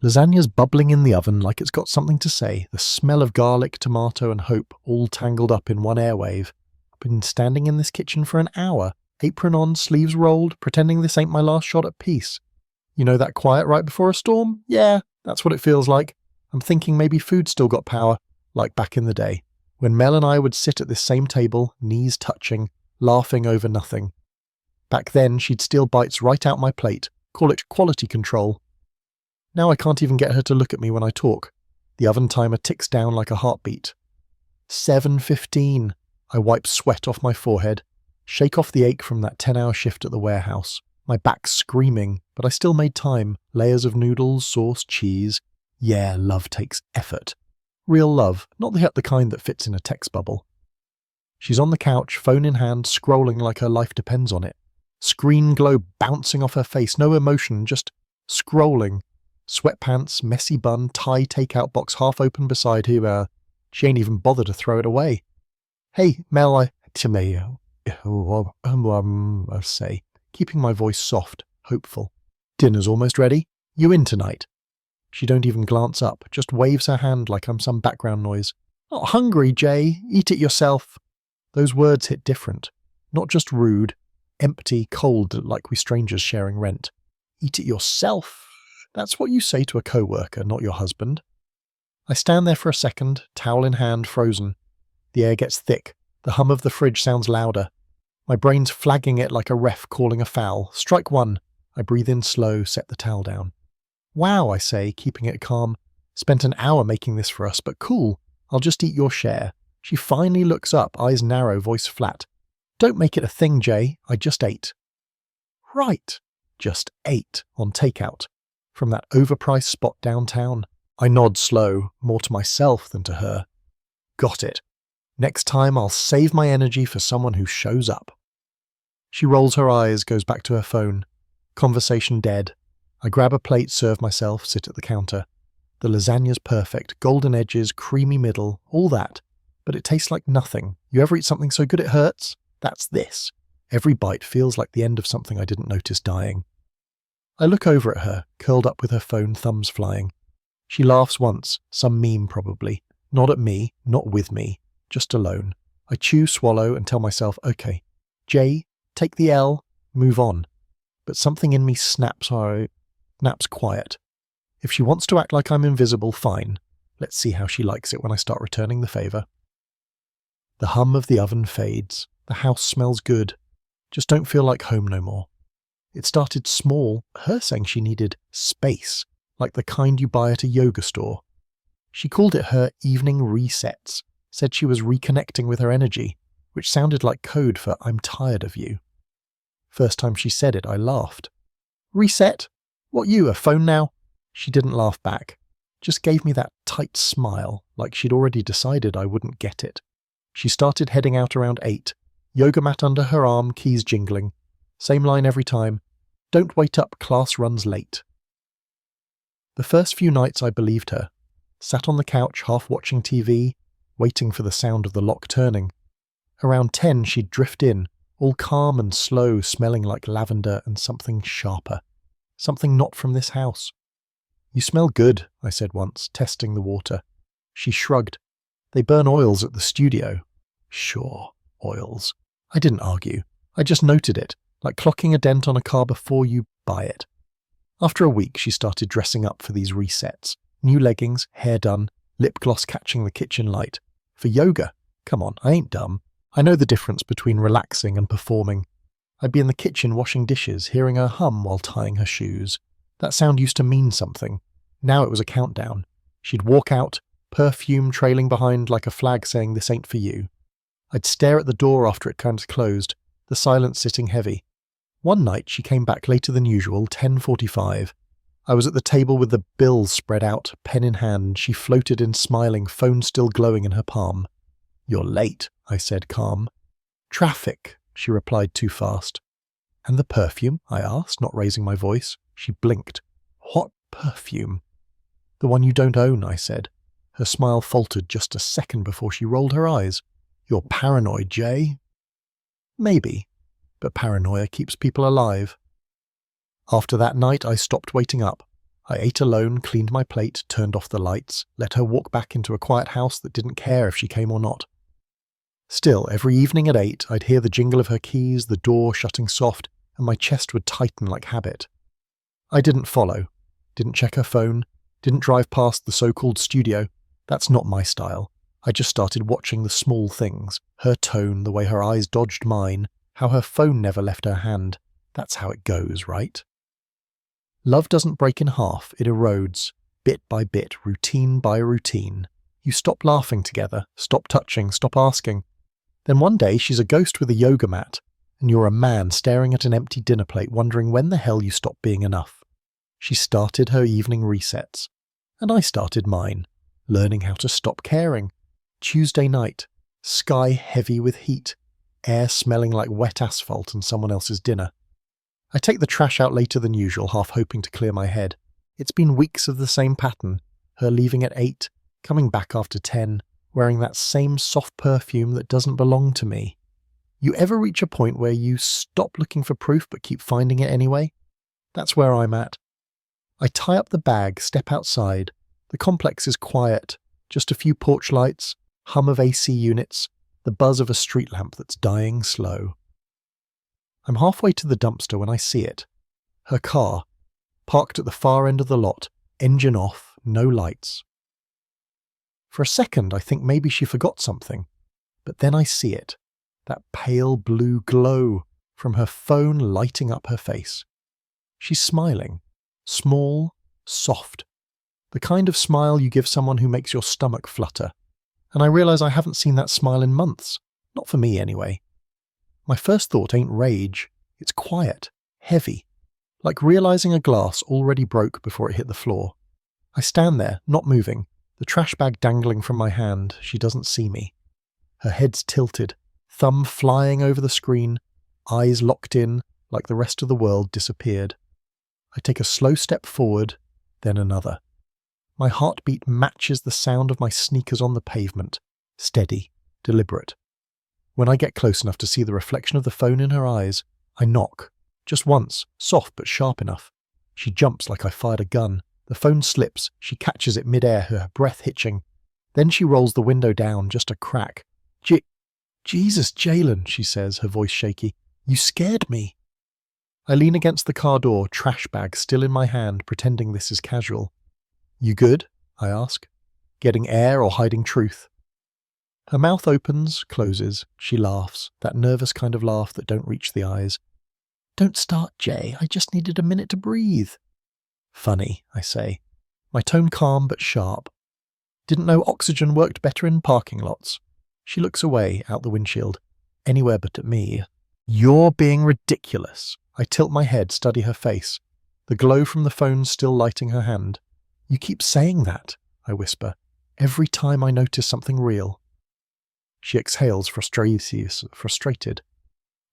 Lasagna's bubbling in the oven like it's got something to say, the smell of garlic, tomato and hope all tangled up in one airwave. I've been standing in this kitchen for an hour, apron on, sleeves rolled, pretending this ain't my last shot at peace. You know that quiet right before a storm? Yeah, that's what it feels like. I'm thinking maybe food still got power, like back in the day, when Mel and I would sit at this same table, knees touching, laughing over nothing. Back then, she'd steal bites right out my plate, call it quality control. Now I can't even get her to look at me when I talk. The oven timer ticks down like a heartbeat. 7:15. I wipe sweat off my forehead, shake off the ache from that 10-hour shift at the warehouse. My back's screaming, but I still made time. Layers of noodles, sauce, cheese. Yeah, love takes effort. Real love, not the kind that fits in a text bubble. She's on the couch, phone in hand, scrolling like her life depends on it. Screen glow bouncing off her face, no emotion, just scrolling. Sweatpants, messy bun, Thai takeout box half open beside her. She ain't even bothered to throw it away. Hey, Mel, I say, keeping my voice soft, hopeful. Dinner's almost ready. You in tonight? She don't even glance up, just waves her hand like I'm some background noise. Not hungry, Jay. Eat it yourself. Those words hit different. Not just rude, empty, cold, like we strangers sharing rent. Eat it yourself? That's what you say to a co-worker, not your husband. I stand there for a second, towel in hand, frozen. The air gets thick. The hum of the fridge sounds louder. My brain's flagging it like a ref calling a foul. Strike one. I breathe in slow, set the towel down. Wow, I say, keeping it calm. Spent an hour making this for us, but cool. I'll just eat your share. She finally looks up, eyes narrow, voice flat. Don't make it a thing, Jay. I just ate. Right. Just ate on takeout. From that overpriced spot downtown. I nod slow, more to myself than to her. Got it. Next time I'll save my energy for someone who shows up. She rolls her eyes, goes back to her phone. Conversation dead. I grab a plate, serve myself, sit at the counter. The lasagna's perfect, golden edges, creamy middle, all that. But it tastes like nothing. You ever eat something so good it hurts? That's this. Every bite feels like the end of something I didn't notice dying. I look over at her, curled up with her phone, thumbs flying. She laughs once, some meme probably. Not at me, not with me, just alone. I chew, swallow, and tell myself, okay, Jay, take the L, move on. But something in me snaps quiet. If she wants to act like I'm invisible, fine. Let's see how she likes it when I start returning the favour. The hum of the oven fades. The house smells good. Just don't feel like home no more. It started small, her saying she needed space, like the kind you buy at a yoga store. She called it her evening resets, said she was reconnecting with her energy, which sounded like code for I'm tired of you. First time she said it, I laughed. Reset? What you, a phone now? She didn't laugh back, just gave me that tight smile, like she'd already decided I wouldn't get it. She started heading out around 8, yoga mat under her arm, keys jingling. Same line every time. Don't wait up, class runs late. The first few nights I believed her. Sat on the couch half watching TV, waiting for the sound of the lock turning. Around 10 she'd drift in, all calm and slow, smelling like lavender and something sharper. Something not from this house. You smell good, I said once, testing the water. She shrugged. They burn oils at the studio. Sure, oils. I didn't argue. I just noted it. Like clocking a dent on a car before you buy it. After a week, she started dressing up for these resets. New leggings, hair done, lip gloss catching the kitchen light. For yoga. Come on, I ain't dumb. I know the difference between relaxing and performing. I'd be in the kitchen washing dishes, hearing her hum while tying her shoes. That sound used to mean something. Now it was a countdown. She'd walk out, perfume trailing behind like a flag saying this ain't for you. I'd stare at the door after it kind of closed, the silence sitting heavy. One night she came back later than usual, 10:45. I was at the table with the bills spread out, pen in hand. She floated in smiling, phone still glowing in her palm. You're late, I said, calm. Traffic, she replied too fast. And the perfume? I asked, not raising my voice. She blinked. What perfume? The one you don't own, I said. Her smile faltered just a second before she rolled her eyes. You're paranoid, Jay. Maybe. But paranoia keeps people alive. After that night, I stopped waiting up. I ate alone, cleaned my plate, turned off the lights, let her walk back into a quiet house that didn't care if she came or not. Still, every evening at 8, I'd hear the jingle of her keys, the door shutting soft, and my chest would tighten like habit. I didn't follow, didn't check her phone, didn't drive past the so-called studio. That's not my style. I just started watching the small things, her tone, the way her eyes dodged mine, how her phone never left her hand. That's how it goes, right? Love doesn't break in half, it erodes, bit by bit, routine by routine. You stop laughing together, stop touching, stop asking. Then one day she's a ghost with a yoga mat, and you're a man staring at an empty dinner plate wondering when the hell you stop being enough. She started her evening resets, and I started mine, learning how to stop caring. Tuesday night, sky heavy with heat, air smelling like wet asphalt and someone else's dinner. I take the trash out later than usual, half hoping to clear my head. It's been weeks of the same pattern, her leaving at 8, coming back after 10, wearing that same soft perfume that doesn't belong to me. You ever reach a point where you stop looking for proof but keep finding it anyway? That's where I'm at. I tie up the bag, step outside. The complex is quiet, just a few porch lights, hum of AC units, the buzz of a street lamp that's dying slow. I'm halfway to the dumpster when I see it. Her car, parked at the far end of the lot, engine off, no lights. For a second I think maybe she forgot something, but then I see it, that pale blue glow from her phone lighting up her face. She's smiling, small, soft, the kind of smile you give someone who makes your stomach flutter, and I realise I haven't seen that smile in months, not for me anyway. My first thought ain't rage, it's quiet, heavy, like realising a glass already broke before it hit the floor. I stand there, not moving, the trash bag dangling from my hand. She doesn't see me. Her head's tilted, thumb flying over the screen, eyes locked in, like the rest of the world disappeared. I take a slow step forward, then another. My heartbeat matches the sound of my sneakers on the pavement, steady, deliberate. When I get close enough to see the reflection of the phone in her eyes, I knock. Just once, soft but sharp enough. She jumps like I fired a gun. The phone slips, she catches it mid-air, her breath hitching. Then she rolls the window down, just a crack. Jesus, Jalen, she says, her voice shaky. You scared me. I lean against the car door, trash bag still in my hand, pretending this is casual. You good? I ask. Getting air or hiding truth? Her mouth opens, closes. She laughs, that nervous kind of laugh that don't reach the eyes. Don't start, Jay. I just needed a minute to breathe. Funny, I say, my tone calm but sharp. Didn't know oxygen worked better in parking lots. She looks away, out the windshield. Anywhere but at me. You're being ridiculous. I tilt my head, study her face. The glow from the phone still lighting her hand. You keep saying that, I whisper, every time I notice something real. She exhales, frustrated.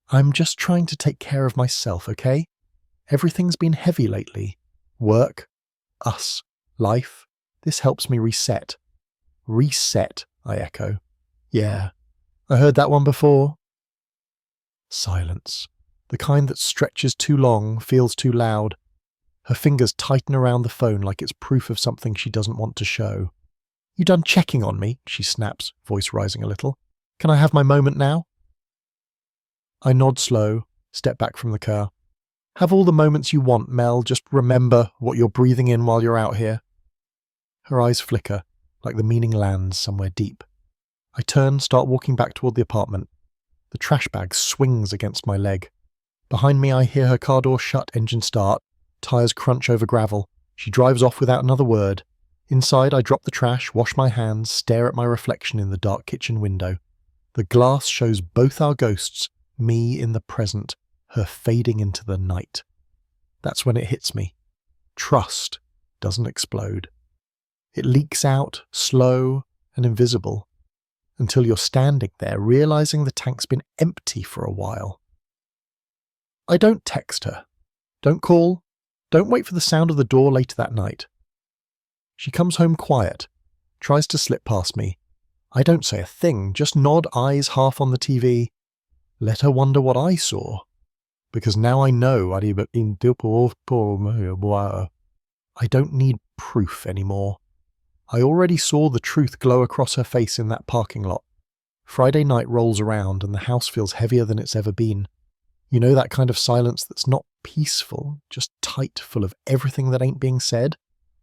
I'm just trying to take care of myself, okay? Everything's been heavy lately. Work, us, life. This helps me reset. Reset, I echo. Yeah, I heard that one before. Silence. The kind that stretches too long, feels too loud. Her fingers tighten around the phone like it's proof of something she doesn't want to show. You done checking on me? She snaps, voice rising a little. Can I have my moment now? I nod slow, step back from the car. Have all the moments you want, Mel. Just remember what you're breathing in while you're out here. Her eyes flicker, like the meaning lands somewhere deep. I turn, start walking back toward the apartment. The trash bag swings against my leg. Behind me I hear her car door shut, engine start, tires crunch over gravel. She drives off without another word. Inside I drop the trash, wash my hands, stare at my reflection in the dark kitchen window. The glass shows both our ghosts, me in the present, her fading into the night. That's when it hits me. Trust doesn't explode. It leaks out, slow and invisible, until you're standing there realizing the tank's been empty for a while. I don't text her. Don't call. Don't wait for the sound of the door later that night. She comes home quiet, tries to slip past me. I don't say a thing, just nod, eyes half on the TV. Let her wonder what I saw. Because now I know. I don't need proof anymore. I already saw the truth glow across her face in that parking lot. Friday night rolls around and the house feels heavier than it's ever been. You know, that kind of silence that's not peaceful, just tight, full of everything that ain't being said?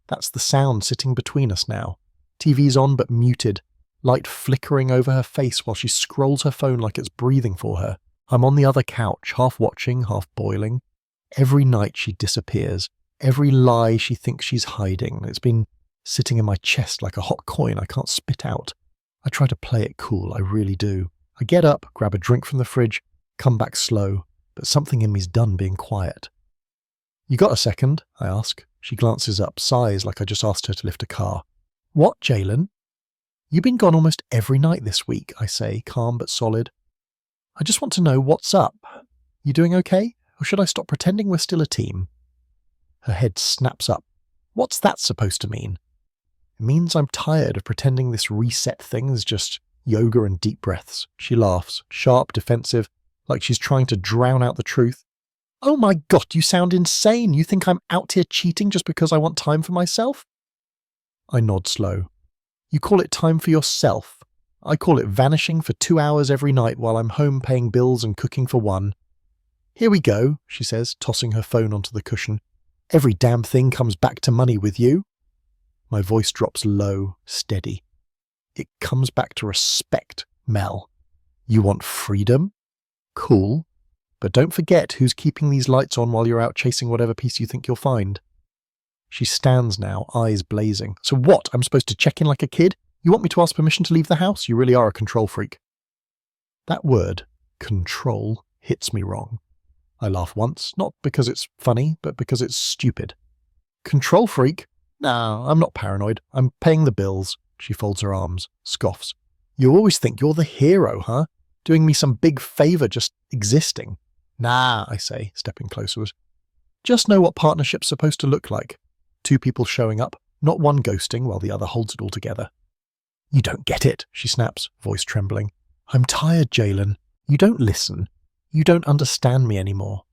That's the sound sitting between us now. TV's on but muted, light flickering over her face while she scrolls her phone like it's breathing for her. I'm on the other couch, half watching, half boiling. Every night she disappears. Every lie she thinks she's hiding. It's been sitting in my chest like a hot coin I can't spit out. I try to play it cool, I really do. I get up, grab a drink from the fridge, come back slow, but something in me's done being quiet. You got a second? I ask. She glances up, sighs like I just asked her to lift a car. What, Jalen? You've been gone almost every night this week, I say, calm but solid. I just want to know what's up. You doing okay? Or should I stop pretending we're still a team? Her head snaps up. What's that supposed to mean? It means I'm tired of pretending this reset thing is just yoga and deep breaths. She laughs, sharp, defensive, like she's trying to drown out the truth. Oh my God, you sound insane. You think I'm out here cheating just because I want time for myself? I nod slow. You call it time for yourself. I call it vanishing for 2 hours every night while I'm home paying bills and cooking for one. Here we go, she says, tossing her phone onto the cushion. Every damn thing comes back to money with you. My voice drops low, steady. It comes back to respect, Mel. You want freedom? Cool. But don't forget who's keeping these lights on while you're out chasing whatever piece you think you'll find. She stands now, eyes blazing. So what? I'm supposed to check in like a kid? You want me to ask permission to leave the house? You really are a control freak. That word, control, hits me wrong. I laugh once, not because it's funny, but because it's stupid. Control freak? No, I'm not paranoid. I'm paying the bills. She folds her arms, scoffs. You always think you're the hero, huh? Doing me some big favour just existing. Nah, I say, stepping closer. Just know what partnership's supposed to look like. 2 people showing up, not one ghosting while the other holds it all together. You don't get it, she snaps, voice trembling. I'm tired, Jalen. You don't listen. You don't understand me anymore.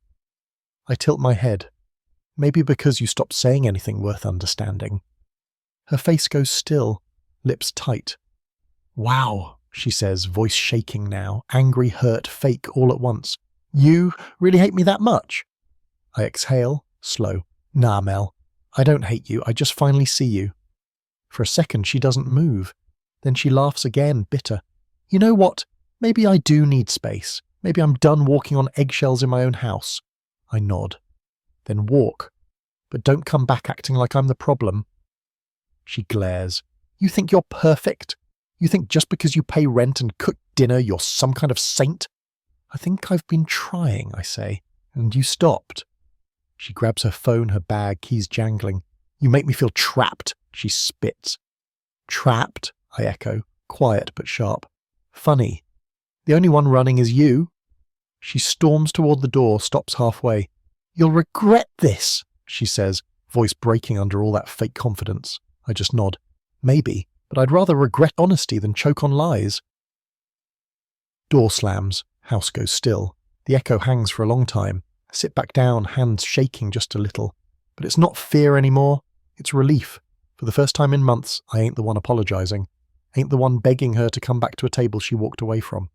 I tilt my head. Maybe because you stopped saying anything worth understanding. Her face goes still, lips tight. Wow, she says, voice shaking now, angry, hurt, fake all at once. You really hate me that much? I exhale, slow. Nah, Mel. I don't hate you, I just finally see you. For a second she doesn't move. Then she laughs again, bitter. You know what? Maybe I do need space. Maybe I'm done walking on eggshells in my own house. I nod. Then walk. But don't come back acting like I'm the problem. She glares. You think you're perfect? You think just because you pay rent and cook dinner you're some kind of saint? I think I've been trying, I say, and you stopped. She grabs her phone, her bag, keys jangling. You make me feel trapped, she spits. Trapped, I echo, quiet but sharp. Funny. The only one running is you. She storms toward the door, stops halfway. You'll regret this, she says, voice breaking under all that fake confidence. I just nod. Maybe, but I'd rather regret honesty than choke on lies. Door slams. House goes still. The echo hangs for a long time. I sit back down, hands shaking just a little. But it's not fear anymore. It's relief. For the first time in months, I ain't the one apologising. Ain't the one begging her to come back to a table she walked away from.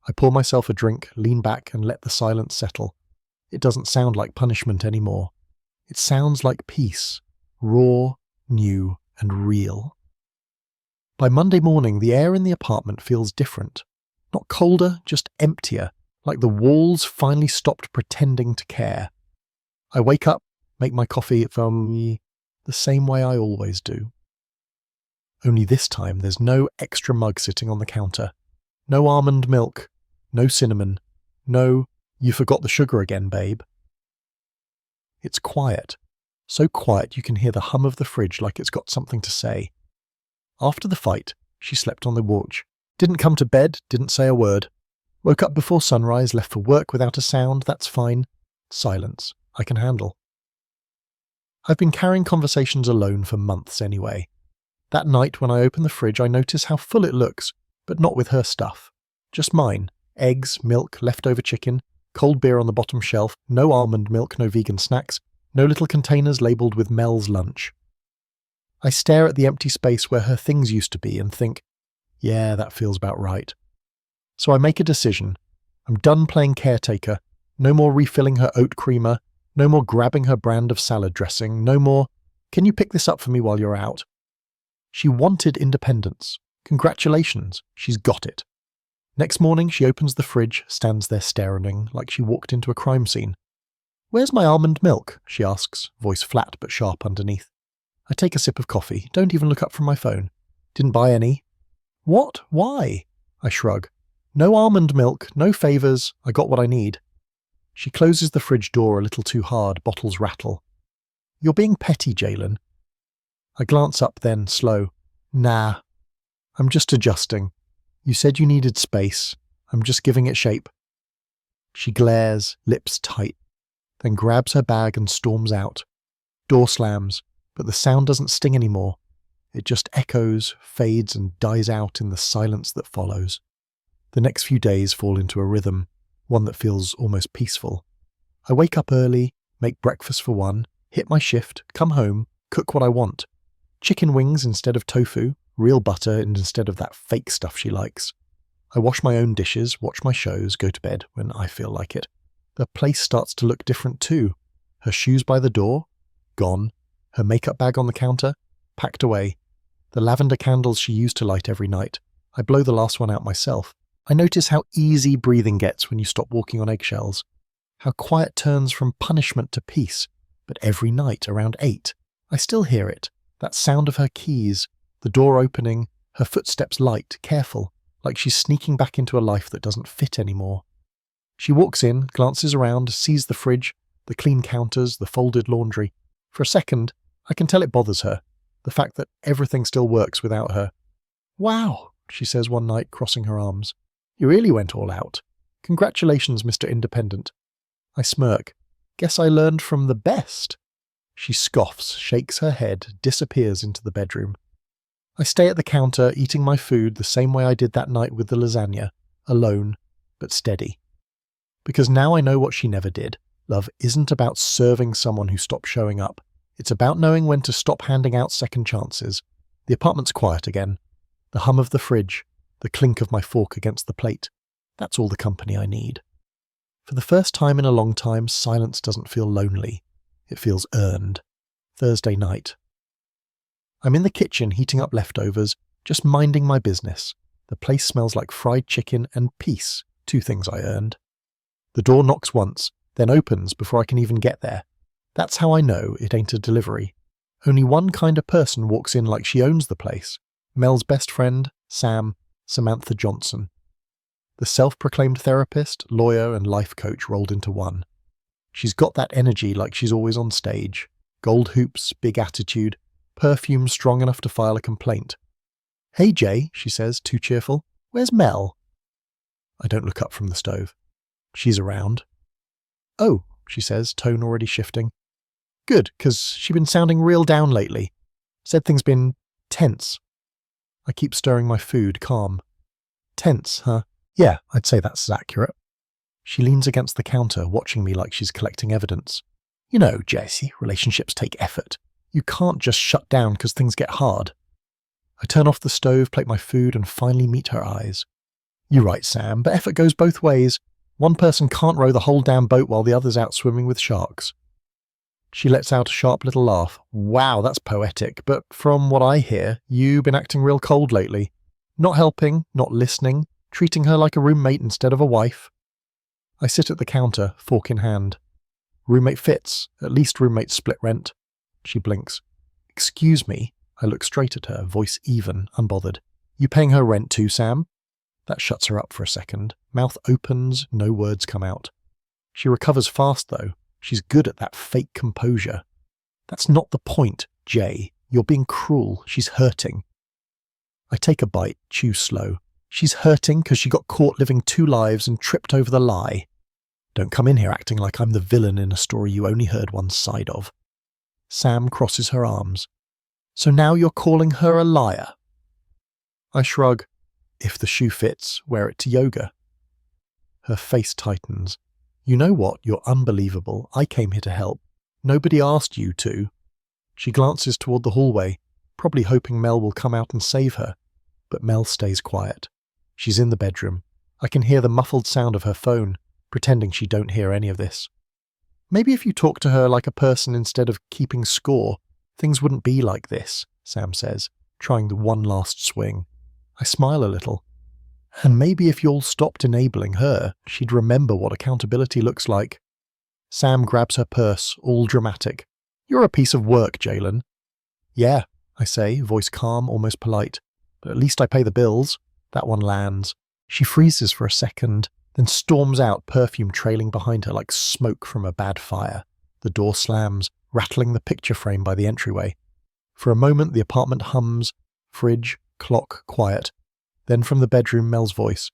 I pour myself a drink, lean back and let the silence settle. It doesn't sound like punishment anymore. It sounds like peace. Raw, new and real. By Monday morning, the air in the apartment feels different. Not colder, just emptier, like the walls finally stopped pretending to care. I wake up, make my coffee from the same way I always do. Only this time there's no extra mug sitting on the counter. No almond milk. No cinnamon. No, you forgot the sugar again, babe. It's quiet. So quiet you can hear the hum of the fridge like it's got something to say. After the fight, she slept on the porch. Didn't come to bed, didn't say a word. Woke up before sunrise, left for work without a sound, that's fine. Silence, I can handle. I've been carrying conversations alone for months anyway. That night when I open the fridge I notice how full it looks, but not with her stuff. Just mine. Eggs, milk, leftover chicken, cold beer on the bottom shelf, no almond milk, no vegan snacks, No little containers labelled with Mel's lunch. I stare at the empty space where her things used to be and think, yeah, that feels about right. So I make a decision. I'm done playing caretaker. No more refilling her oat creamer. No more grabbing her brand of salad dressing. No more, can you pick this up for me while you're out? She wanted independence. Congratulations, she's got it. Next morning, she opens the fridge, stands there staring like she walked into a crime scene. Where's my almond milk? She asks, voice flat but sharp underneath. I take a sip of coffee, don't even look up from my phone. Didn't buy any. What? Why? I shrug. No almond milk, no favours, I got what I need. She closes the fridge door a little too hard, bottles rattle. You're being petty, Jalen. I glance up then, slow. Nah. I'm just adjusting. You said you needed space. I'm just giving it shape. She glares, lips tight, then grabs her bag and storms out. Door slams, but the sound doesn't sting anymore. It just echoes, fades and dies out in the silence that follows. The next few days fall into a rhythm, one that feels almost peaceful. I wake up early, make breakfast for one, hit my shift, come home, cook what I want. Chicken wings instead of tofu, real butter instead of that fake stuff she likes. I wash my own dishes, watch my shows, go to bed when I feel like it. The place starts to look different too. Her shoes by the door? Gone. Her makeup bag on the counter? Packed away. The lavender candles she used to light every night. I blow the last one out myself. I notice how easy breathing gets when you stop walking on eggshells. How quiet turns from punishment to peace. But every night around 8, I still hear it. That sound of her keys, the door opening, her footsteps light, careful, like she's sneaking back into a life that doesn't fit anymore. She walks in, glances around, sees the fridge, the clean counters, the folded laundry. For a second, I can tell it bothers her, the fact that everything still works without her. Wow, she says one night, crossing her arms. You really went all out. Congratulations, Mr. Independent. I smirk. Guess I learned from the best. She scoffs, shakes her head, disappears into the bedroom. I stay at the counter, eating my food the same way I did that night with the lasagna, alone, but steady. Because now I know what she never did. Love isn't about serving someone who stopped showing up. It's about knowing when to stop handing out second chances. The apartment's quiet again. The hum of the fridge, the clink of my fork against the plate. That's all the company I need. For the first time in a long time, silence doesn't feel lonely. It feels earned. Thursday night. I'm in the kitchen heating up leftovers, just minding my business. The place smells like fried chicken and peace, 2 things I earned. The door knocks once, then opens before I can even get there. That's how I know it ain't a delivery. Only one kind of person walks in like she owns the place. Mel's best friend, Sam, Samantha Johnson. The self-proclaimed therapist, lawyer and life coach rolled into one. She's got that energy like she's always on stage. Gold hoops, big attitude, perfume strong enough to file a complaint. Hey Jay, she says, too cheerful. Where's Mel? I don't look up from the stove. She's around. Oh, she says, tone already shifting. Good, 'cause she's been sounding real down lately. Said things been tense. I keep stirring my food, calm. Tense, huh? Yeah, I'd say that's accurate. She leans against the counter, watching me like she's collecting evidence. You know, Jessie, relationships take effort. You can't just shut down 'cause things get hard. I turn off the stove, plate my food, and finally meet her eyes. You're right, Sam, but effort goes both ways. One person can't row the whole damn boat while the other's out swimming with sharks. She lets out a sharp little laugh. Wow, that's poetic, but from what I hear, you've been acting real cold lately. Not helping, not listening, treating her like a roommate instead of a wife. I sit at the counter, fork in hand. Roommate fits, at least roommates split rent. She blinks. Excuse me. I look straight at her, voice even, unbothered. You paying her rent too, Sam? That shuts her up for a second. Mouth opens, no words come out. She recovers fast, though. She's good at that fake composure. That's not the point, Jay. You're being cruel. She's hurting. I take a bite, chew slow. She's hurting because she got caught living 2 lives and tripped over the lie. Don't come in here acting like I'm the villain in a story you only heard one side of. Sam crosses her arms. So now you're calling her a liar? I shrug. If the shoe fits, wear it to yoga. Her face tightens. You know what? You're unbelievable. I came here to help. Nobody asked you to. She glances toward the hallway, probably hoping Mel will come out and save her. But Mel stays quiet. She's in the bedroom. I can hear the muffled sound of her phone, pretending she don't hear any of this. Maybe if you talk to her like a person instead of keeping score, things wouldn't be like this, Sam says, trying the one last swing. I smile a little. And maybe if y'all stopped enabling her, she'd remember what accountability looks like. Sam grabs her purse, all dramatic. You're a piece of work, Jalen. Yeah, I say, voice calm, almost polite. But at least I pay the bills. That one lands. She freezes for a second, then storms out, perfume trailing behind her like smoke from a bad fire. The door slams, rattling the picture frame by the entryway. For a moment the apartment hums, fridge, clock, quiet. Then from the bedroom, Mel's voice.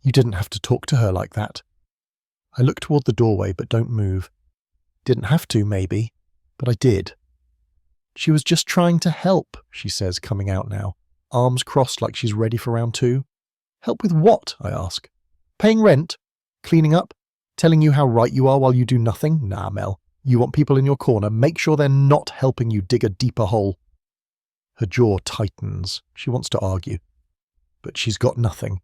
You didn't have to talk to her like that. I look toward the doorway but don't move. Didn't have to, maybe, but I did. She was just trying to help, she says, coming out now, arms crossed like she's ready for round two. Help with what? I ask. Paying rent? Cleaning up? Telling you how right you are while you do nothing? Nah, Mel. You want people in your corner, make sure they're not helping you dig a deeper hole. Her jaw tightens. She wants to argue. But she's got nothing.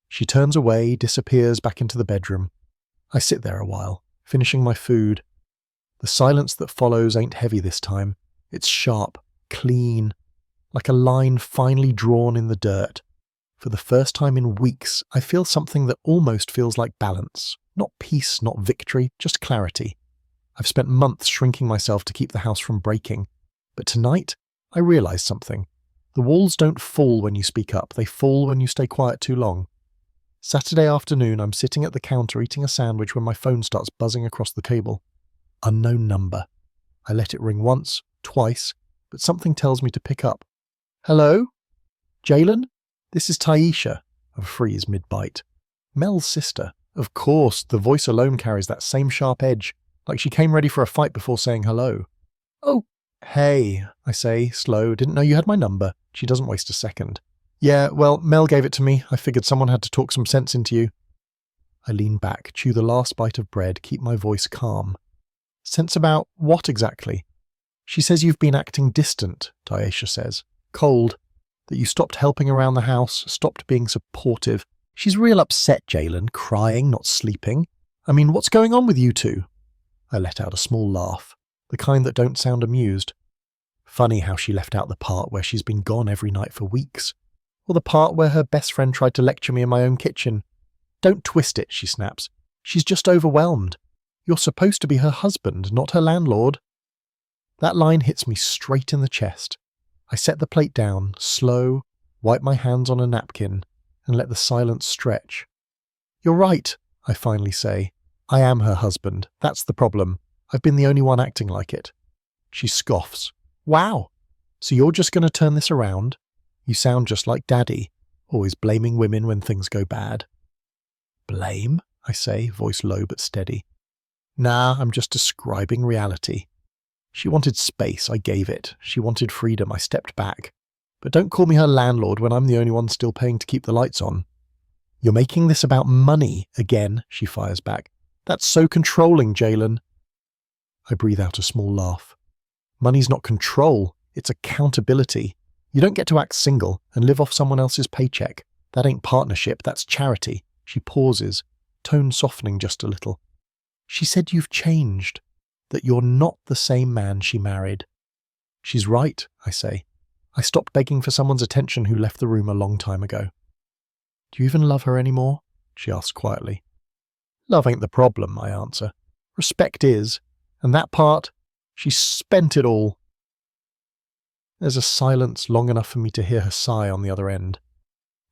She turns away, disappears back into the bedroom. I sit there a while, finishing my food. The silence that follows ain't heavy this time. It's sharp, clean, like a line finely drawn in the dirt. For the first time in weeks, I feel something that almost feels like balance. Not peace, not victory, just clarity. I've spent months shrinking myself to keep the house from breaking. But tonight, I realize something. The walls don't fall when you speak up, they fall when you stay quiet too long. Saturday afternoon, I'm sitting at the counter eating a sandwich when my phone starts buzzing across the table. Unknown number. I let it ring once, twice, but something tells me to pick up. Hello? Jalen? This is Taisha. I freeze mid-bite. Mel's sister. Of course, the voice alone carries that same sharp edge, like she came ready for a fight before saying hello. Oh, hey, I say, slow. Didn't know you had my number. She doesn't waste a second. Yeah, well, Mel gave it to me. I figured someone had to talk some sense into you. I lean back, chew the last bite of bread, keep my voice calm. Sense about what exactly? She says you've been acting distant, Taisha says. Cold. That you stopped helping around the house, stopped being supportive. She's real upset, Jalen, crying, not sleeping. I mean, what's going on with you two? I let out a small laugh, the kind that don't sound amused. Funny how she left out the part where she's been gone every night for weeks. Or the part where her best friend tried to lecture me in my own kitchen. Don't twist it, she snaps. She's just overwhelmed. You're supposed to be her husband, not her landlord. That line hits me straight in the chest. I set the plate down, slow, wipe my hands on a napkin, and let the silence stretch. You're right, I finally say. I am her husband. That's the problem. I've been the only one acting like it. She scoffs. Wow. So you're just going to turn this around? You sound just like Daddy, always blaming women when things go bad. Blame? I say, voice low but steady. Nah, I'm just describing reality. She wanted space, I gave it. She wanted freedom, I stepped back. But don't call me her landlord when I'm the only one still paying to keep the lights on. You're making this about money again, she fires back. That's so controlling, Jalen. I breathe out a small laugh. Money's not control, it's accountability. You don't get to act single and live off someone else's paycheck. That ain't partnership, that's charity. She pauses, tone softening just a little. She said you've changed, that you're not the same man she married. She's right, I say. I stopped begging for someone's attention who left the room a long time ago. Do you even love her anymore? She asks quietly. Love ain't the problem, I answer. Respect is, and that part, she's spent it all. There's a silence long enough for me to hear her sigh on the other end.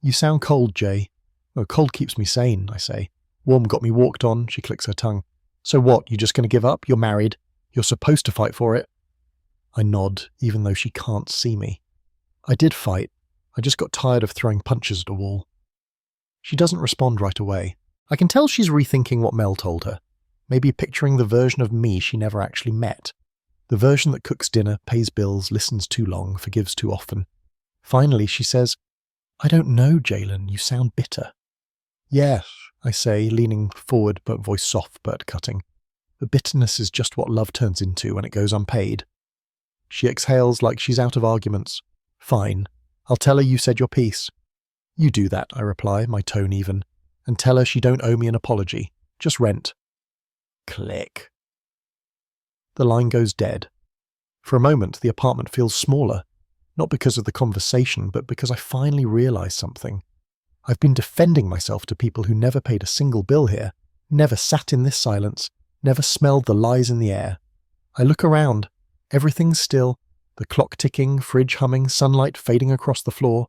You sound cold, Jay. Oh, cold keeps me sane, I say. Warm got me walked on, she clicks her tongue. So what, you just going to give up? You're married. You're supposed to fight for it. I nod, even though she can't see me. I did fight. I just got tired of throwing punches at a wall. She doesn't respond right away. I can tell she's rethinking what Mel told her. Maybe picturing the version of me she never actually met. The version that cooks dinner, pays bills, listens too long, forgives too often. Finally, she says, I don't know, Jalen, you sound bitter. Yes, I say, leaning forward, but voice soft but cutting. but bitterness is just what love turns into when it goes unpaid. She exhales like she's out of arguments. Fine, I'll tell her you said your piece. You do that, I reply, my tone even, and tell her she don't owe me an apology, just rent. Click. The line goes dead. For a moment, the apartment feels smaller, not because of the conversation, but because I finally realise something. I've been defending myself to people who never paid a single bill here, never sat in this silence, never smelled the lies in the air. I look around. Everything's still, the clock ticking, fridge humming, sunlight fading across the floor.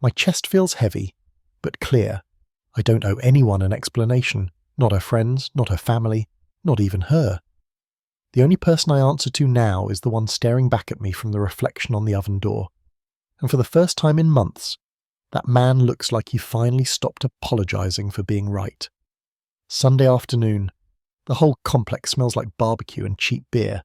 My chest feels heavy, but clear. I don't owe anyone an explanation, not her friends, not her family, not even her. The only person I answer to now is the one staring back at me from the reflection on the oven door. And for the first time in months, that man looks like he finally stopped apologising for being right. Sunday afternoon. The whole complex smells like barbecue and cheap beer.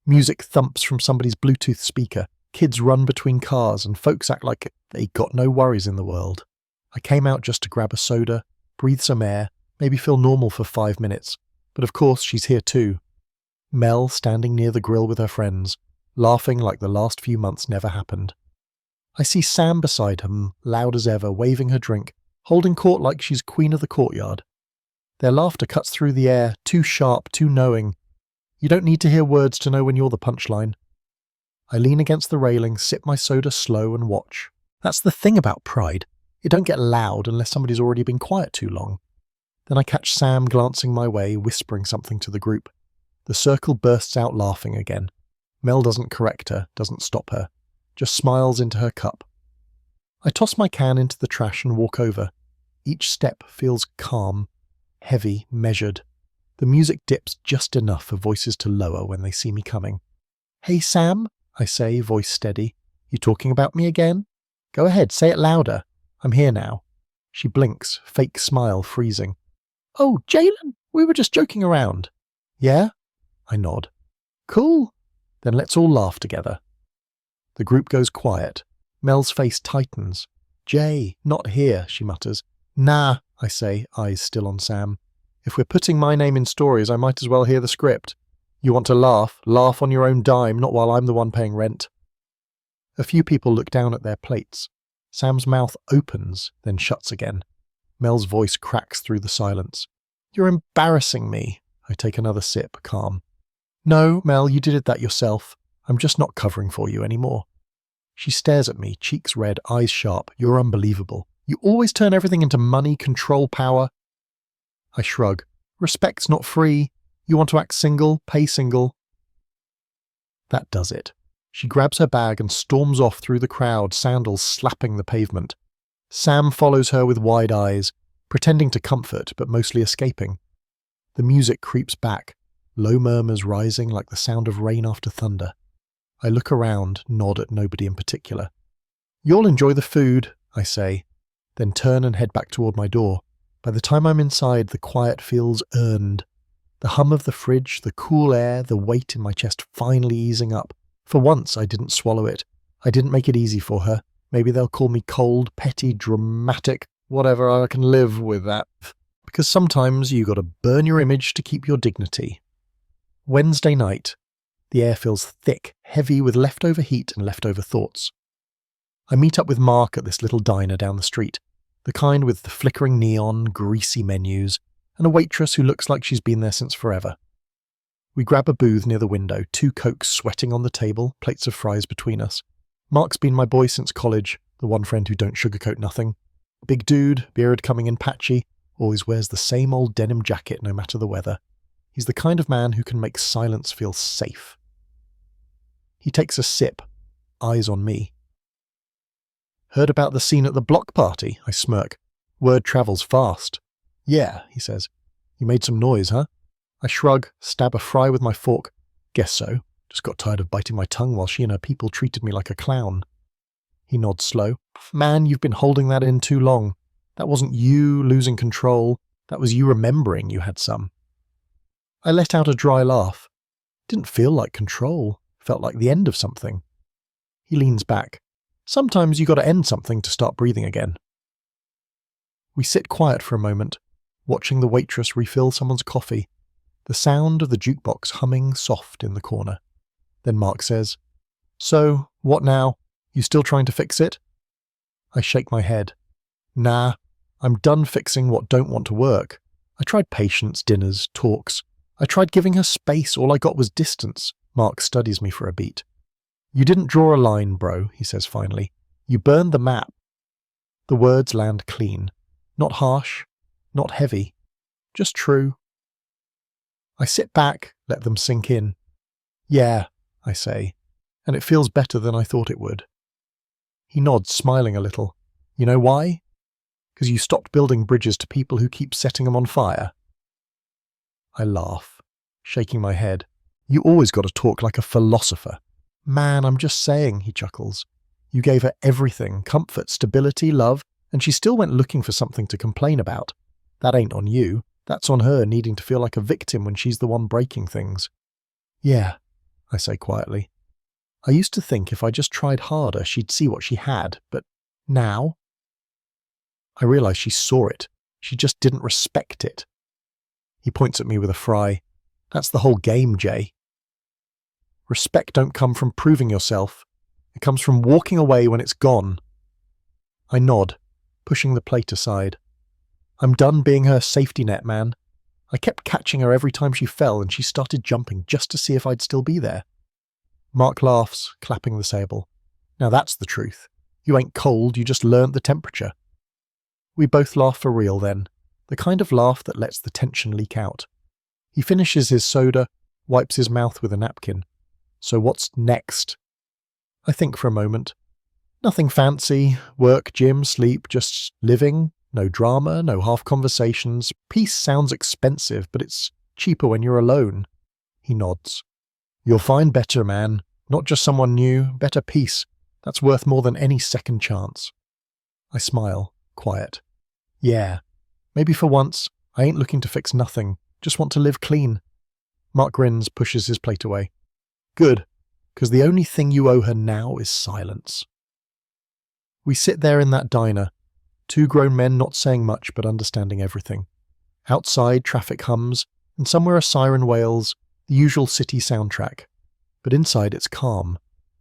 Music thumps from somebody's Bluetooth speaker, kids run between cars, and folks act like they got no worries in the world. I came out just to grab a soda, breathe some air, maybe feel normal for 5 minutes, but of course she's here too. Mel standing near the grill with her friends, laughing like the last few months never happened. I see Sam beside him, loud as ever, waving her drink, holding court like she's queen of the courtyard. Their laughter cuts through the air, too sharp, too knowing. You don't need to hear words to know when you're the punchline. I lean against the railing, sip my soda slow and watch. That's the thing about Pride. It don't get loud unless somebody's already been quiet too long. Then I catch Sam glancing my way, whispering something to the group. The circle bursts out laughing again. Mel doesn't correct her, doesn't stop her, just smiles into her cup. I toss my can into the trash and walk over. Each step feels calm, heavy, measured. The music dips just enough for voices to lower when they see me coming. "Hey Sam," I say, voice steady. "You talking about me again? Go ahead, say it louder. I'm here now." She blinks, fake smile freezing. "Oh, Jalen, we were just joking around." "Yeah?" I nod. "Cool. Then let's all laugh together." The group goes quiet. Mel's face tightens. "Jay, not here," she mutters. "Nah," I say, eyes still on Sam. "If we're putting my name in stories, I might as well hear the script. You want to laugh? Laugh on your own dime, not while I'm the one paying rent." A few people look down at their plates. Sam's mouth opens, then shuts again. Mel's voice cracks through the silence. "You're embarrassing me." I take another sip, calm. "No, Mel, you did that yourself. I'm just not covering for you anymore." She stares at me, cheeks red, eyes sharp. "You're unbelievable. You always turn everything into money, control, power." I shrug. "Respect's not free. You want to act single, pay single." That does it. She grabs her bag and storms off through the crowd, sandals slapping the pavement. Sam follows her with wide eyes, pretending to comfort but mostly escaping. The music creeps back, low murmurs rising like the sound of rain after thunder. I look around, nod at nobody in particular. "You'll enjoy the food," I say, then turn and head back toward my door. By the time I'm inside, the quiet feels earned. The hum of the fridge, the cool air, the weight in my chest finally easing up. For once, I didn't swallow it. I didn't make it easy for her. Maybe they'll call me cold, petty, dramatic, whatever. I can live with that. Because sometimes you gotta burn your image to keep your dignity. Wednesday night. The air feels thick, heavy with leftover heat and leftover thoughts. I meet up with Mark at this little diner down the street. The kind with the flickering neon, greasy menus, and a waitress who looks like she's been there since forever. We grab a booth near the window, 2 Cokes sweating on the table, plates of fries between us. Mark's been my boy since college, the one friend who don't sugarcoat nothing. Big dude, beard coming in patchy, always wears the same old denim jacket no matter the weather. He's the kind of man who can make silence feel safe. He takes a sip, eyes on me. "Heard about the scene at the block party?" I smirk. "Word travels fast." "Yeah," he says. "You made some noise, huh?" I shrug, stab a fry with my fork. "Guess so. Just got tired of biting my tongue while she and her people treated me like a clown." He nods slow. "Man, you've been holding that in too long. That wasn't you losing control. That was you remembering you had some." I let out a dry laugh. Didn't feel like control. Felt like the end of something. He leans back. "Sometimes you gotta end something to start breathing again." We sit quiet for a moment, watching the waitress refill someone's coffee. the sound of the jukebox humming soft in the corner. Then Mark says, "So, what now? You still trying to fix it?" I shake my head. Nah, I'm done fixing what don't want to work. I tried patience, dinners, talks. I tried giving her space, all I got was distance. Mark studies me for a beat. "You didn't draw a line, bro," he says finally. "You burned the map." The words land clean. Not harsh, not heavy, just true. I sit back, let them sink in. "Yeah," I say, and it feels better than I thought it would. He nods, smiling a little. "You know why? 'Cause you stopped building bridges to people who keep setting them on fire." I laugh, shaking my head. "You always got to talk like a philosopher." "Man, I'm just saying," he chuckles. "You gave her everything, comfort, stability, love, and she still went looking for something to complain about. That ain't on you. That's on her needing to feel like a victim when she's the one breaking things." "Yeah," I say quietly. "I used to think if I just tried harder, she'd see what she had, but now?" I realize she saw it. She just didn't respect it. He points at me with a fry. "That's the whole game, Jay. Respect don't come from proving yourself. It comes from walking away when it's gone." I nod, pushing the plate aside. I'm done being her safety net, man. I kept catching her every time she fell, and she started jumping just to see if I'd still be there. Mark laughs, clapping the sable. "Now that's the truth. You ain't cold, you just learnt the temperature." We both laugh for real then, the kind of laugh that lets the tension leak out. He finishes his soda, wipes his mouth with a napkin. "So what's next?" I think for a moment. Nothing fancy, work, gym, sleep, just living, no drama, no half conversations. Peace sounds expensive, but it's cheaper when you're alone. He nods. "You'll find better, man. Not just someone new, better peace. That's worth more than any second chance." I smile, quiet. "Yeah, maybe for once, I ain't looking to fix nothing, just want to live clean." Mark grins, pushes his plate away. "Good, 'cause the only thing you owe her now is silence." We sit there in that diner, two grown men not saying much but understanding everything. Outside, traffic hums, and somewhere a siren wails, the usual city soundtrack. But inside it's calm.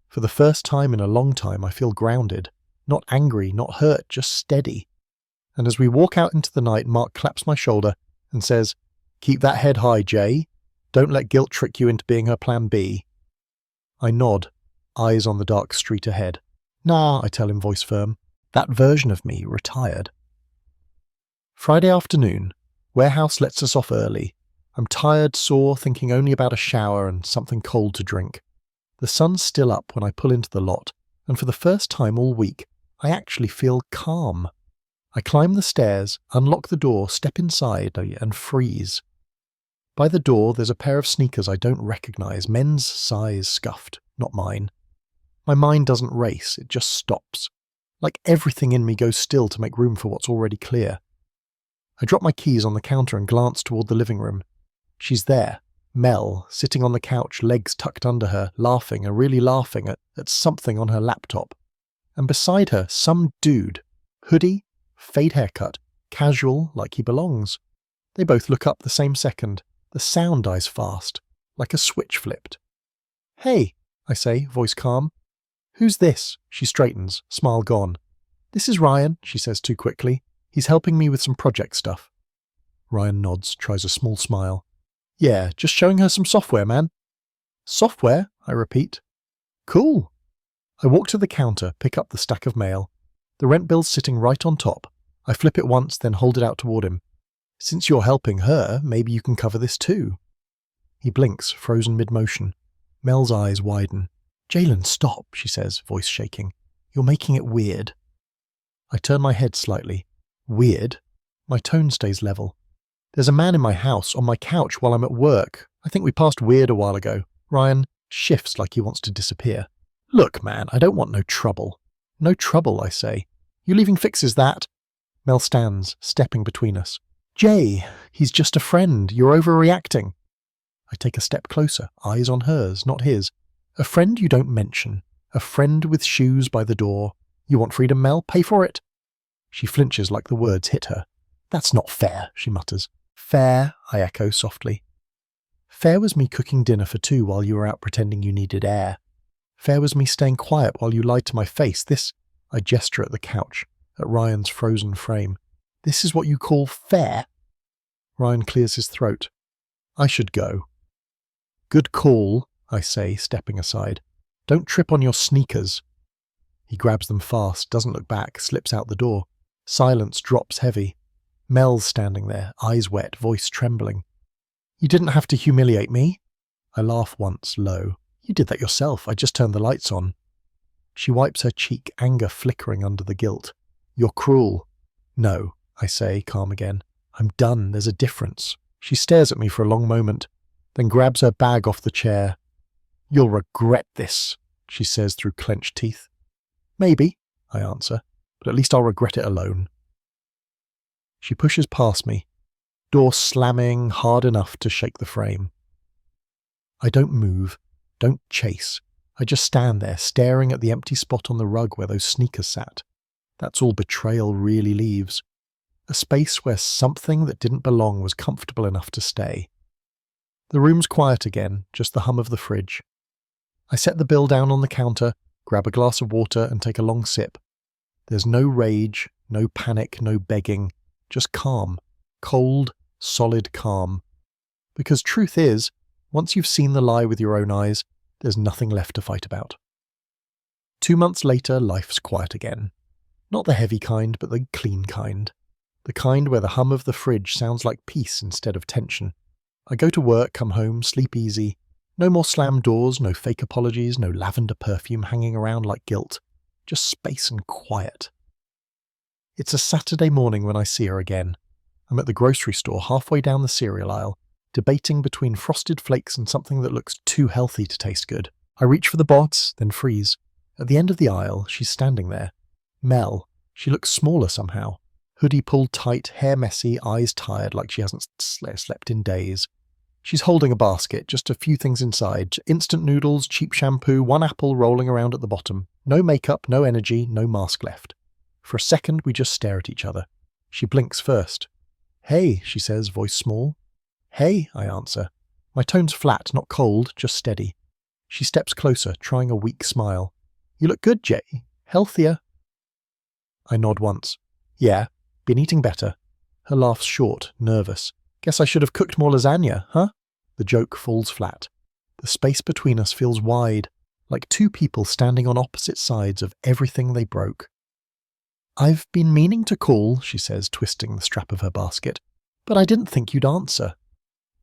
For the first time in a long time, I feel grounded. Not angry, not hurt, just steady. And as we walk out into the night, Mark claps my shoulder and says, "Keep that head high, Jay. Don't let guilt trick you into being her plan B." I nod, eyes on the dark street ahead. "Nah," I tell him, voice firm. That version of me retired. Friday afternoon. Warehouse lets us off early. I'm tired, sore, thinking only about a shower and something cold to drink. The sun's still up when I pull into the lot, and for the first time all week, I actually feel calm. I climb the stairs, unlock the door, step inside, and freeze. By the door, there's a pair of sneakers I don't recognize, men's size scuffed, not mine. My mind doesn't race, it just stops. Like everything in me goes still to make room for what's already clear. I drop my keys on the counter and glance toward the living room. She's there, Mel, sitting on the couch, legs tucked under her, laughing and really laughing at something on her laptop. And beside her, some dude, hoodie, fade haircut, casual, like he belongs. They both look up the same second. The sound dies fast, like a switch flipped. "Hey," I say, voice calm. "Who's this?" She straightens, smile gone. "This is Ryan," she says too quickly. "He's helping me with some project stuff." Ryan nods, tries a small smile. "Yeah, just showing her some software, man." "Software?" I repeat. "Cool." I walk to the counter, pick up the stack of mail. The rent bill's sitting right on top. I flip it once, then hold it out toward him. "Since you're helping her, maybe you can cover this too." He blinks, frozen mid-motion. Mel's eyes widen. "Jalen, stop," she says, voice shaking. "You're making it weird." I turn my head slightly. Weird? My tone stays level. "There's a man in my house, on my couch while I'm at work. I think we passed weird a while ago." Ryan shifts like he wants to disappear. "Look, man, I don't want no trouble." "No trouble," I say. "You leaving fixes that?" Mel stands, stepping between us. "Jay, he's just a friend. You're overreacting." I take a step closer, eyes on hers, not his. "A friend you don't mention. A friend with shoes by the door. You want freedom, Mel? Pay for it." She flinches like the words hit her. "That's not fair," she mutters. "Fair," I echo softly. Fair was me cooking dinner for two while you were out pretending you needed air. Fair was me staying quiet while you lied to my face. This, I gesture at the couch, at Ryan's frozen frame. This is what you call fair? Ryan clears his throat. I should go. Good call, I say, stepping aside. Don't trip on your sneakers. He grabs them fast, doesn't look back, slips out the door. Silence drops heavy. Mel's standing there, eyes wet, voice trembling. You didn't have to humiliate me. I laugh once, low. You did that yourself. I just turned the lights on. She wipes her cheek, anger flickering under the guilt. You're cruel. No, I say, calm again. I'm done. There's a difference. She stares at me for a long moment, then grabs her bag off the chair. You'll regret this, she says through clenched teeth. Maybe, I answer, but at least I'll regret it alone. She pushes past me, door slamming hard enough to shake the frame. I don't move, don't chase. I just stand there, staring at the empty spot on the rug where those sneakers sat. That's all betrayal really leaves. A space where something that didn't belong was comfortable enough to stay. The room's quiet again, just the hum of the fridge. I set the bill down on the counter, grab a glass of water and take a long sip. There's no rage, no panic, no begging, just calm, cold, solid calm. Because truth is, once you've seen the lie with your own eyes, there's nothing left to fight about. 2 months later, life's quiet again. Not the heavy kind, but the clean kind. The kind where the hum of the fridge sounds like peace instead of tension. I go to work, come home, sleep easy. No more slammed doors, no fake apologies, no lavender perfume hanging around like guilt. Just space and quiet. It's a Saturday morning when I see her again. I'm at the grocery store halfway down the cereal aisle, debating between Frosted Flakes and something that looks too healthy to taste good. I reach for the box, then freeze. At the end of the aisle, she's standing there. Mel. She looks smaller somehow. Hoodie pulled tight, hair messy, eyes tired like she hasn't slept in days. She's holding a basket, just a few things inside. Instant noodles, cheap shampoo, one apple rolling around at the bottom. No makeup, no energy, no mask left. For a second, we just stare at each other. She blinks first. Hey, she says, voice small. Hey, I answer. My tone's flat, not cold, just steady. She steps closer, trying a weak smile. You look good, Jay. Healthier. I nod once. Yeah, been eating better. Her laugh's short, nervous. Guess I should have cooked more lasagna, huh? The joke falls flat. The space between us feels wide, like two people standing on opposite sides of everything they broke. I've been meaning to call, she says, twisting the strap of her basket, but I didn't think you'd answer.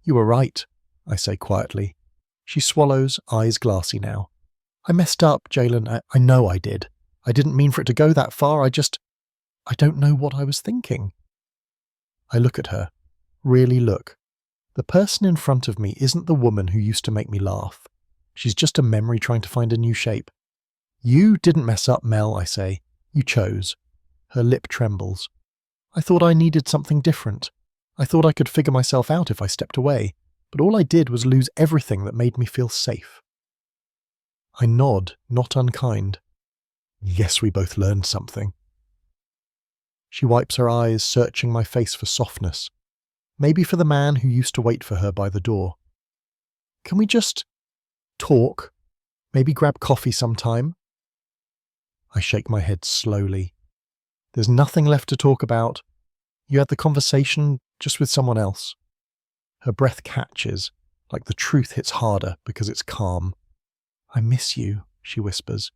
You were right, I say quietly. She swallows, eyes glassy now. I messed up, Jalen. I know I did. I didn't mean for it to go that far. I don't know what I was thinking. I look at her. Really look. The person in front of me isn't the woman who used to make me laugh. She's just a memory trying to find a new shape. You didn't mess up, Mel, I say. You chose. Her lip trembles. I thought I needed something different. I thought I could figure myself out if I stepped away, but all I did was lose everything that made me feel safe. I nod, not unkind. Yes, we both learned something. She wipes her eyes, searching my face for softness. Maybe for the man who used to wait for her by the door. Can we just talk? Maybe grab coffee sometime? I shake my head slowly. There's nothing left to talk about. You had the conversation just with someone else. Her breath catches, like the truth hits harder because it's calm. I miss you, she whispers.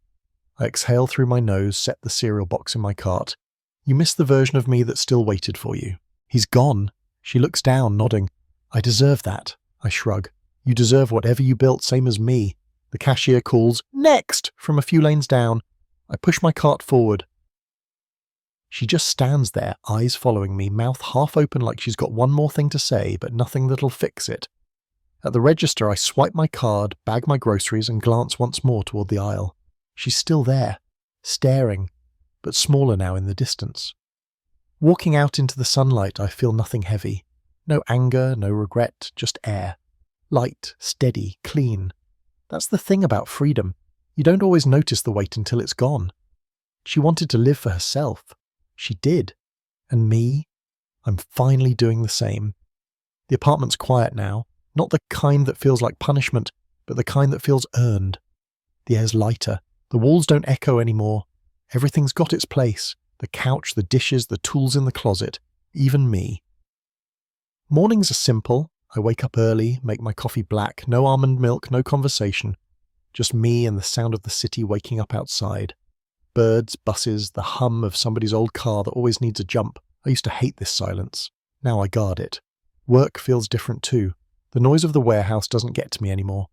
I exhale through my nose, set the cereal box in my cart. You miss the version of me that still waited for you. He's gone. She looks down, nodding. I deserve that. I shrug. You deserve whatever you built, same as me. The cashier calls, "Next!" from a few lanes down. I push my cart forward. She just stands there, eyes following me, mouth half open like she's got one more thing to say, but nothing that'll fix it. At the register, I swipe my card, bag my groceries, and glance once more toward the aisle. She's still there, staring, but smaller now in the distance. Walking out into the sunlight, I feel nothing heavy. No anger, no regret, just air. Light, steady, clean. That's the thing about freedom. You don't always notice the weight until it's gone. She wanted to live for herself. She did. And me? I'm finally doing the same. The apartment's quiet now. Not the kind that feels like punishment, but the kind that feels earned. The air's lighter. The walls don't echo anymore. Everything's got its place. The couch, the dishes, the tools in the closet, even me. Mornings are simple. I wake up early, make my coffee black, no almond milk, no conversation. Just me and the sound of the city waking up outside. Birds, buses, the hum of somebody's old car that always needs a jump. I used to hate this silence. Now I guard it. Work feels different too. The noise of the warehouse doesn't get to me anymore.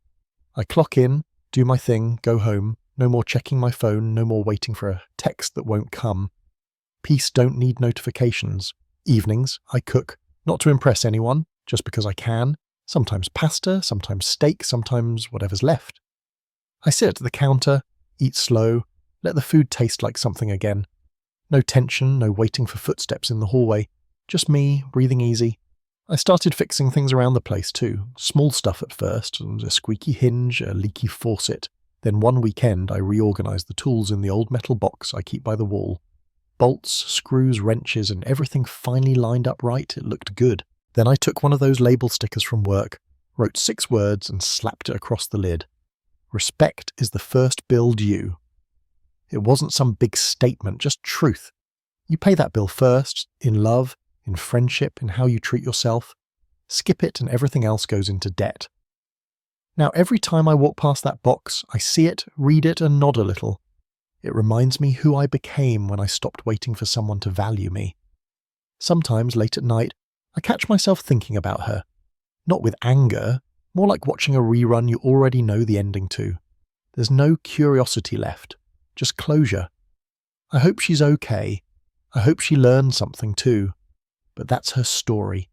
I clock in, do my thing, go home. No more checking my phone, no more waiting for a text that won't come. Peace don't need notifications. Evenings, I cook, not to impress anyone, just because I can. Sometimes pasta, sometimes steak, sometimes whatever's left. I sit at the counter, eat slow, let the food taste like something again. No tension, no waiting for footsteps in the hallway. Just me, breathing easy. I started fixing things around the place too. Small stuff at first, a squeaky hinge, a leaky faucet. Then one weekend I reorganized the tools in the old metal box I keep by the wall. Bolts, screws, wrenches, and everything finally lined up right. It looked good. Then I took one of those label stickers from work, wrote 6 words and slapped it across the lid. Respect is the first bill due. It wasn't some big statement, just truth. You pay that bill first, in love, in friendship, in how you treat yourself. Skip it and everything else goes into debt. Now every time I walk past that box, I see it, read it, and nod a little. It reminds me who I became when I stopped waiting for someone to value me. Sometimes, late at night, I catch myself thinking about her. Not with anger, more like watching a rerun you already know the ending to. There's no curiosity left, just closure. I hope she's okay. I hope she learned something too. But that's her story,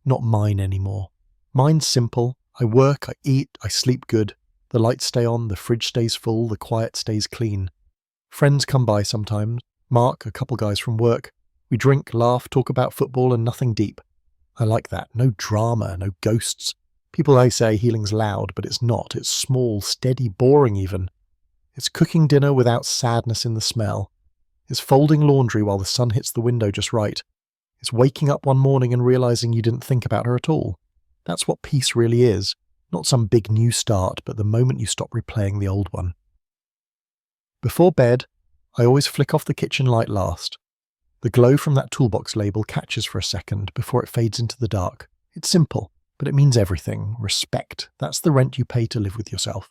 not mine anymore. Mine's simple. I work, I eat, I sleep good. The lights stay on, the fridge stays full, the quiet stays clean. Friends come by sometimes. Mark, a couple guys from work. We drink, laugh, talk about football and nothing deep. I like that. No drama, no ghosts. People may say healing's loud, but it's not. It's small, steady, boring even. It's cooking dinner without sadness in the smell. It's folding laundry while the sun hits the window just right. It's waking up one morning and realizing you didn't think about her at all. That's what peace really is. Not some big new start, but the moment you stop replaying the old one. Before bed, I always flick off the kitchen light last. The glow from that toolbox label catches for a second before it fades into the dark. It's simple, but it means everything. Respect. That's the rent you pay to live with yourself.